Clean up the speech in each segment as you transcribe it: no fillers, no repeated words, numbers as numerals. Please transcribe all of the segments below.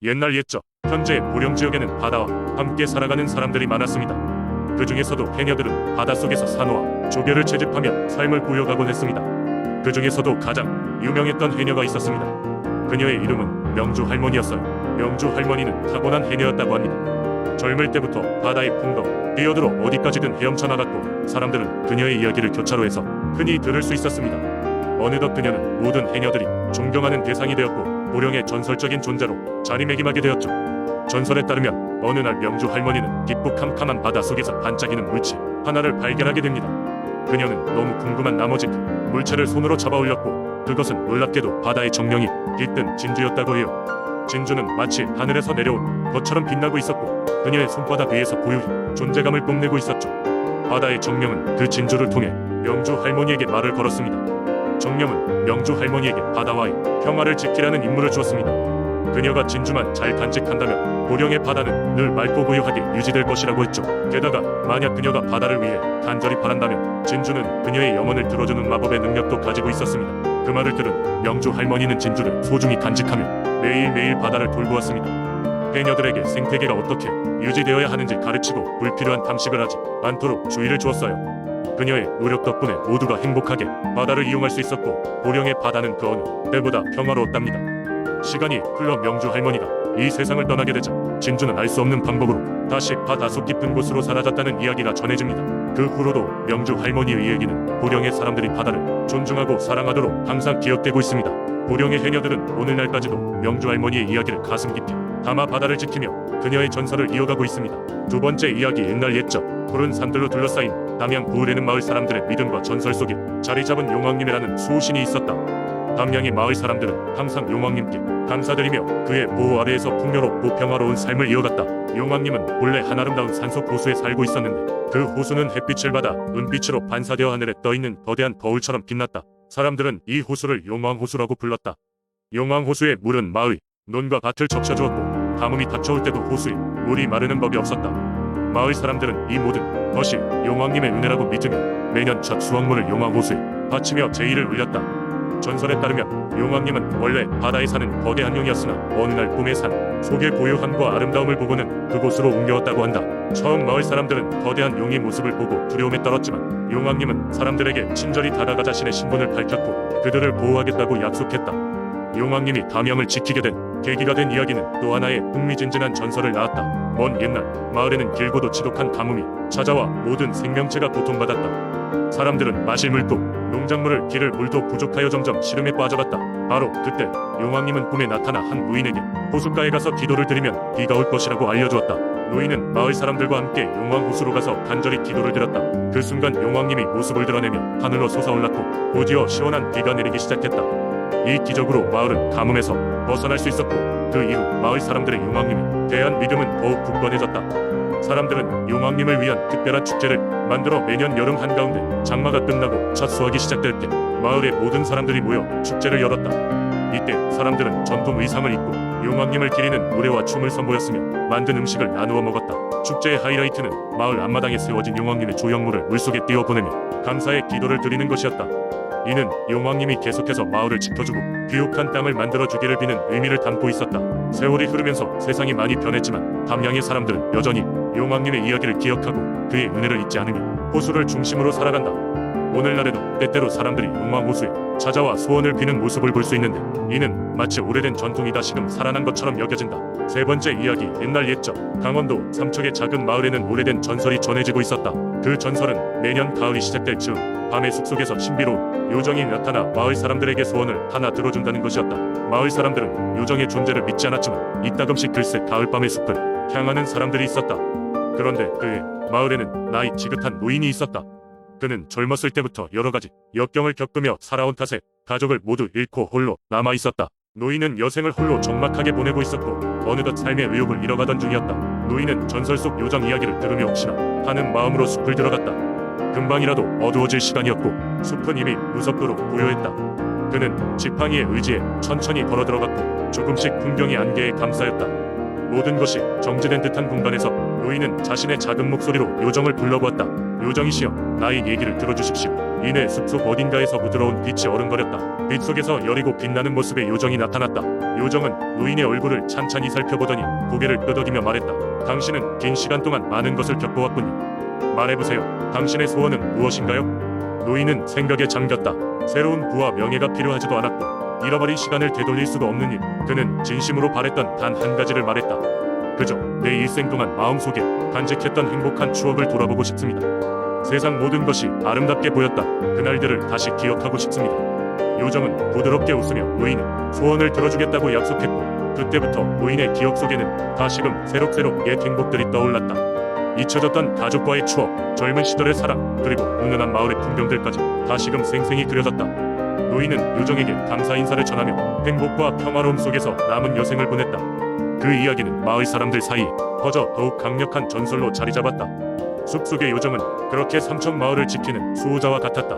옛날 옛적 현재의 보령지역에는 바다와 함께 살아가는 사람들이 많았습니다. 그 중에서도 해녀들은 바닷속에서 산호와 조개를 채집하며 삶을 꾸려가곤 했습니다. 그 중에서도 가장 유명했던 해녀가 있었습니다. 그녀의 이름은 명주 할머니였어요. 명주 할머니는 타고난 해녀였다고 합니다. 젊을 때부터 바다의 풍덩 뛰어들어 어디까지든 헤엄쳐 나갔고 사람들은 그녀의 이야기를 교차로에서 흔히 들을 수 있었습니다. 어느덧 그녀는 모든 해녀들이 존경하는 대상이 되었고 보령의 전설적인 존재로 자리매김하게 되었죠. 전설에 따르면 어느 날 명주 할머니는 깊고 캄캄한 바다 속에서 반짝이는 물체 하나를 발견하게 됩니다. 그녀는 너무 궁금한 나머지 그 물체를 손으로 잡아 올렸고 그것은 놀랍게도 바다의 정령이 깃든 진주였다고 해요. 진주는 마치 하늘에서 내려온 것처럼 빛나고 있었고 그녀의 손바닥 위에서 고요히 존재감을 뽐내고 있었죠. 바다의 정령은 그 진주를 통해 명주 할머니에게 말을 걸었습니다. 정령은 명주 할머니에게 바다와의 평화를 지키라는 임무를 주었습니다. 그녀가 진주만 잘 간직한다면 보령의 바다는 늘 맑고 고요하게 유지될 것이라고 했죠. 게다가 만약 그녀가 바다를 위해 간절히 바란다면 진주는 그녀의 영혼을 들어주는 마법의 능력도 가지고 있었습니다. 그 말을 들은 명주 할머니는 진주를 소중히 간직하며 매일매일 바다를 돌보았습니다. 해녀들에게 생태계가 어떻게 유지되어야 하는지 가르치고 불필요한 탐식을 하지 않도록 주의를 주었어요. 그녀의 노력 덕분에 모두가 행복하게 바다를 이용할 수 있었고 보령의 바다는 그 어느 때보다 평화로웠답니다. 시간이 흘러 명주 할머니가 이 세상을 떠나게 되자 진주는 알 수 없는 방법으로 다시 바닷속 깊은 곳으로 사라졌다는 이야기가 전해집니다. 그 후로도 명주 할머니의 이야기는 보령의 사람들이 바다를 존중하고 사랑하도록 항상 기억되고 있습니다. 보령의 해녀들은 오늘날까지도 명주 할머니의 이야기를 가슴 깊이 담아 바다를 지키며 그녀의 전설을 이어가고 있습니다. 두 번째 이야기 옛날 옛적 푸른 산들로 둘러싸인 담양 부을에는 마을 사람들의 믿음과 전설 속에 자리 잡은 용왕님이라는 수호신이 있었다. 담양의 마을 사람들은 항상 용왕님께 감사드리며 그의 보호 아래에서 풍요롭고 평화로운 삶을 이어갔다. 용왕님은 본래 한아름다운 산속 호수에 살고 있었는데 그 호수는 햇빛을 받아 은빛으로 반사되어 하늘에 떠있는 거대한 거울처럼 빛났다. 사람들은 이 호수를 용왕호수라고 불렀다. 용왕호수의 물은 마의, 논과 밭을 적셔주었고 가뭄이 닥쳐올 때도 호수에 물이 마르는 법이 없었다. 마을 사람들은 이 모든 것이 용왕님의 은혜라고 믿으며 매년 첫 수확물을 용왕호수에 바치며 제의를 올렸다. 전설에 따르면 용왕님은 원래 바다에 사는 거대한 용이었으나 어느 날 꿈의 산 속의 고요함과 아름다움을 보고는 그곳으로 옮겨왔다고 한다. 처음 마을 사람들은 거대한 용의 모습을 보고 두려움에 떨었지만 용왕님은 사람들에게 친절히 다가가 자신의 신분을 밝혔고 그들을 보호하겠다고 약속했다. 용왕님이 담양을 지키게 된 계기가 된 이야기는 또 하나의 흥미진진한 전설을 낳았다. 먼 옛날 마을에는 길고도 지독한 가뭄이 찾아와 모든 생명체가 고통받았다. 사람들은 마실 물도 농작물을 기를 물도 부족하여 점점 시름에 빠져갔다. 바로 그때 용왕님은 꿈에 나타나 한 노인에게 호숫가에 가서 기도를 드리면 비가 올 것이라고 알려주었다. 노인은 마을 사람들과 함께 용왕호수로 가서 간절히 기도를 드렸다. 그 순간 용왕님이 모습을 드러내며 하늘로 솟아올랐고 곧이어 시원한 비가 내리기 시작했다. 이 기적으로 마을은 가뭄에서 벗어날 수 있었고 그 이후 마을 사람들의 용왕님에 대한 믿음은 더욱 굳건해졌다. 사람들은 용왕님을 위한 특별한 축제를 만들어 매년 여름 한가운데 장마가 끝나고 첫 수확이 시작될 때 마을의 모든 사람들이 모여 축제를 열었다. 이때 사람들은 전통 의상을 입고 용왕님을 기리는 노래와 춤을 선보였으며 만든 음식을 나누어 먹었다. 축제의 하이라이트는 마을 앞마당에 세워진 용왕님의 조형물을 물속에 띄워보내며 감사의 기도를 드리는 것이었다. 이는 용왕님이 계속해서 마을을 지켜주고 귀룩한 땅을 만들어주기를 비는 의미를 담고 있었다. 세월이 흐르면서 세상이 많이 변했지만 담양의 사람들은 여전히 용왕님의 이야기를 기억하고 그의 은혜를 잊지 않으며 호수를 중심으로 살아간다. 오늘날에도 때때로 사람들이 용왕호수에 찾아와 소원을 비는 모습을 볼 수 있는데 이는 마치 오래된 전통이 다시금 살아난 것처럼 여겨진다. 세 번째 이야기 옛날 옛적 강원도 삼척의 작은 마을에는 오래된 전설이 전해지고 있었다. 그 전설은 매년 가을이 시작될 즈음 밤의 숲속에서 신비로운 요정이 나타나 마을 사람들에게 소원을 하나 들어준다는 것이었다. 마을 사람들은 요정의 존재를 믿지 않았지만 이따금씩 글쎄 가을밤의 숲을 향하는 사람들이 있었다. 그런데 그의 마을에는 나이 지긋한 노인이 있었다. 그는 젊었을 때부터 여러가지 역경을 겪으며 살아온 탓에 가족을 모두 잃고 홀로 남아있었다. 노인은 여생을 홀로 적막하게 보내고 있었고 어느덧 삶의 의욕을 잃어가던 중이었다. 노인은 전설 속 요정 이야기를 들으며 혹시나 하는 마음으로 숲을 들어갔다. 금방이라도 어두워질 시간이었고 숲은 이미 무섭도록 고요했다. 그는 지팡이의 의지에 천천히 걸어 들어갔고 조금씩 풍경이 안개에 감싸였다. 모든 것이 정지된 듯한 공간에서 노인은 자신의 작은 목소리로 요정을 불러보았다. 요정이시여, 나의 얘기를 들어주십시오. 이내 숲속 어딘가에서 부드러운 빛이 어른거렸다. 빛 속에서 여리고 빛나는 모습의 요정이 나타났다. 요정은 노인의 얼굴을 찬찬히 살펴보더니 고개를 끄덕이며 말했다. 당신은 긴 시간 동안 많은 것을 겪어왔군요. 말해보세요. 당신의 소원은 무엇인가요? 노인은 생각에 잠겼다. 새로운 부와 명예가 필요하지도 않았고 잃어버린 시간을 되돌릴 수도 없는 일. 그는 진심으로 바랬던 단 한 가지를 말했다. 그저 내 일생 동안 마음속에 간직했던 행복한 추억을 돌아보고 싶습니다. 세상 모든 것이 아름답게 보였다. 그날들을 다시 기억하고 싶습니다. 요정은 부드럽게 웃으며 노인은 소원을 들어주겠다고 약속했고 그때부터 노인의 기억 속에는 다시금 새록새록 옛 행복들이 떠올랐다. 잊혀졌던 가족과의 추억, 젊은 시절의 사랑, 그리고 은은한 마을의 풍경들까지 다시금 생생히 그려졌다. 노인은 요정에게 감사 인사를 전하며 행복과 평화로움 속에서 남은 여생을 보냈다. 그 이야기는 마을 사람들 사이에 퍼져 더욱 강력한 전설로 자리 잡았다. 숲속의 요정은 그렇게 삼척 마을을 지키는 수호자와 같았다.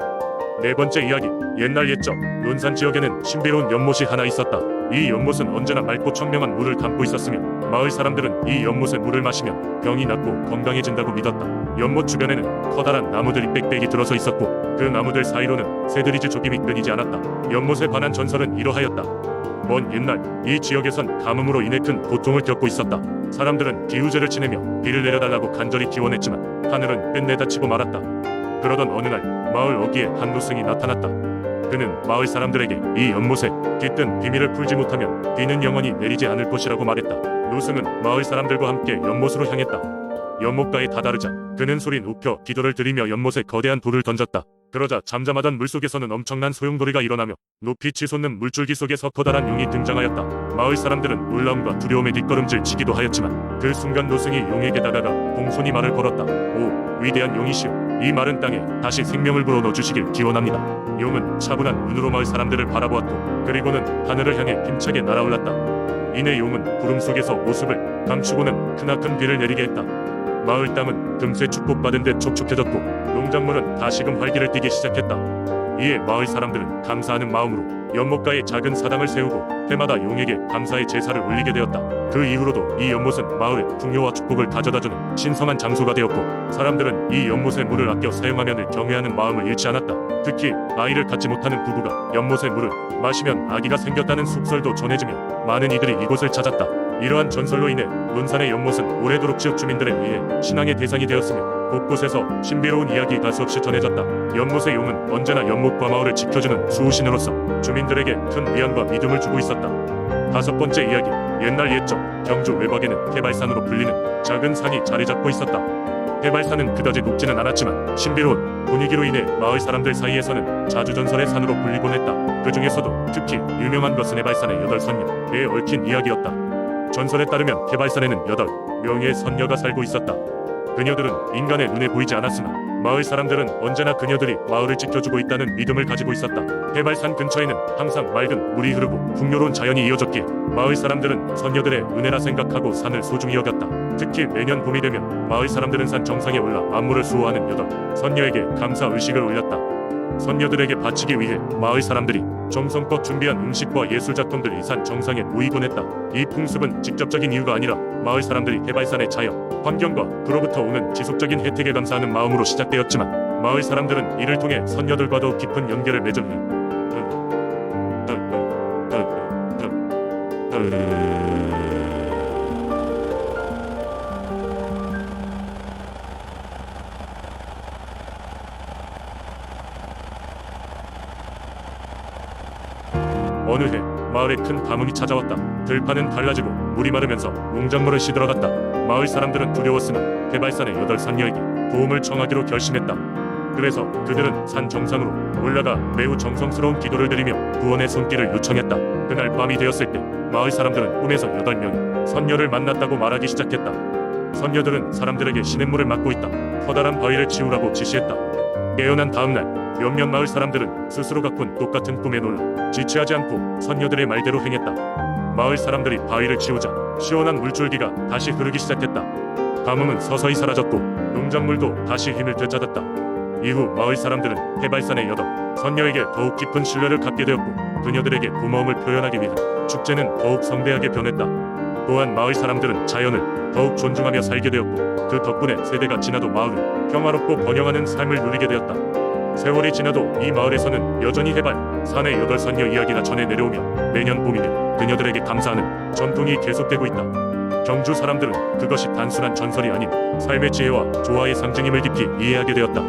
네 번째 이야기. 옛날 옛적 논산 지역에는 신비로운 연못이 하나 있었다. 이 연못은 언제나 맑고 청명한 물을 담고 있었으며 마을 사람들은 이 연못의 물을 마시면 병이 낫고 건강해진다고 믿었다. 연못 주변에는 커다란 나무들이 빽빽이 들어서 있었고 그 나무들 사이로는 새들이지 조짐이 끊이지 않았다. 연못에 관한 전설은 이러하였다. 먼 옛날 이 지역에선 가뭄으로 인해 큰 고통을 겪고 있었다. 사람들은 기우제를 지내며 비를 내려달라고 간절히 기원했지만 하늘은 끝내다치고 말았다. 그러던 어느 날 마을 어귀에 한 노승이 나타났다. 그는 마을 사람들에게 이 연못에 깃든 비밀을 풀지 못하면 비는 영원히 내리지 않을 것이라고 말했다. 노승은 마을 사람들과 함께 연못으로 향했다. 연못가에 다다르자 그는 소린 우표 기도를 드리며 연못에 거대한 돌을 던졌다. 그러자 잠잠하던 물속에서는 엄청난 소용돌이가 일어나며 높이 치솟는 물줄기 속에서 커다란 용이 등장하였다. 마을 사람들은 놀라움과 두려움에 뒷걸음질 치기도 하였지만 그 순간 노승이 용에게 다가가 공손히 말을 걸었다. 오, 위대한 용이시여, 이 마른 땅에 다시 생명을 불어넣어 주시길 기원합니다. 용은 차분한 눈으로 마을 사람들을 바라보았고 그리고는 하늘을 향해 힘차게 날아올랐다. 이내 용은 구름 속에서 모습을 감추고는 크나큰 비를 내리게 했다. 마을 땅은 금세 축복받은 듯 촉촉해졌고 농작물은 다시금 활기를 띠기 시작했다. 이에 마을 사람들은 감사하는 마음으로 연못가에 작은 사당을 세우고 해마다 용에게 감사의 제사를 올리게 되었다. 그 이후로도 이 연못은 마을에 풍요와 축복을 가져다주는 신성한 장소가 되었고 사람들은 이 연못의 물을 아껴 사용하며 늘 경외하는 마음을 잃지 않았다. 특히 아이를 갖지 못하는 부부가 연못의 물을 마시면 아기가 생겼다는 속설도 전해지며 많은 이들이 이곳을 찾았다. 이러한 전설로 인해 논산의 연못은 오래도록 지역 주민들에 의해 신앙의 대상이 되었으며 곳곳에서 신비로운 이야기가 수없이 전해졌다. 연못의 용은 언제나 연못과 마을을 지켜주는 수호신으로서 주민들에게 큰 위안과 믿음을 주고 있었다. 다섯 번째 이야기. 옛날 옛적 경주 외곽에는 해발산으로 불리는 작은 산이 자리 잡고 있었다. 해발산은 그다지 높지는 않았지만 신비로운 분위기로 인해 마을 사람들 사이에서는 자주전설의 산으로 불리곤 했다. 그 중에서도 특히 유명한 것은 해발산의 8선녀에 얽힌 이야기였다. 전설에 따르면 해발산에는 8명의 선녀가 살고 있었다. 그녀들은 인간의 눈에 보이지 않았으나 마을 사람들은 언제나 그녀들이 마을을 지켜주고 있다는 믿음을 가지고 있었다. 해발산 근처에는 항상 맑은 물이 흐르고 풍요로운 자연이 이어졌기에 마을 사람들은 선녀들의 은혜라 생각하고 산을 소중히 여겼다. 특히 매년 봄이 되면 마을 사람들은 산 정상에 올라 만물을 수호하는 8선녀에게 감사 의식을 올렸다. 선녀들에게 바치기 위해 마을 사람들이 정성껏 준비한 음식과 예술작품들이 산 정상에 모이곤 했다. 이 풍습은 직접적인 이유가 아니라 마을 사람들이 해발산의 자연, 환경과 그로부터 오는 지속적인 혜택에 감사하는 마음으로 시작되었지만 마을 사람들은 이를 통해 선녀들과도 깊은 연계를 맺었다. 어느 해 마을에 큰 가뭄이 찾아왔다. 들판은 갈라지고 물이 마르면서 농작물을 시들어갔다. 마을 사람들은 두려웠으나 해발산의 8선녀에게 도움을 청하기로 결심했다. 그래서 그들은 산 정상으로 올라가 매우 정성스러운 기도를 드리며 구원의 손길을 요청했다. 그날 밤이 되었을 때 마을 사람들은 꿈에서 8명의 선녀를 만났다고 말하기 시작했다. 선녀들은 사람들에게 시냇물을 막고 있다 커다란 바위를 치우라고 지시했다. 깨어난 다음날 몇몇 마을 사람들은 스스로가 꾼 똑같은 꿈에 놀라 지체하지 않고 선녀들의 말대로 행했다. 마을 사람들이 바위를 치우자 시원한 물줄기가 다시 흐르기 시작했다. 가뭄은 서서히 사라졌고 농작물도 다시 힘을 되찾았다. 이후 마을 사람들은 해발산의 8선녀에게 더욱 깊은 신뢰를 갖게 되었고 그녀들에게 고마움을 표현하기 위해 축제는 더욱 성대하게 변했다. 또한 마을 사람들은 자연을 더욱 존중하며 살게 되었고 그 덕분에 세대가 지나도 마을은 평화롭고 번영하는 삶을 누리게 되었다. 세월이 지나도 이 마을에서는 여전히 해발, 산의 8선녀 이야기가 전해 내려오며 매년 봄이면 그녀들에게 감사하는 전통이 계속되고 있다. 경주 사람들은 그것이 단순한 전설이 아닌 삶의 지혜와 조화의 상징임을 깊이 이해하게 되었다.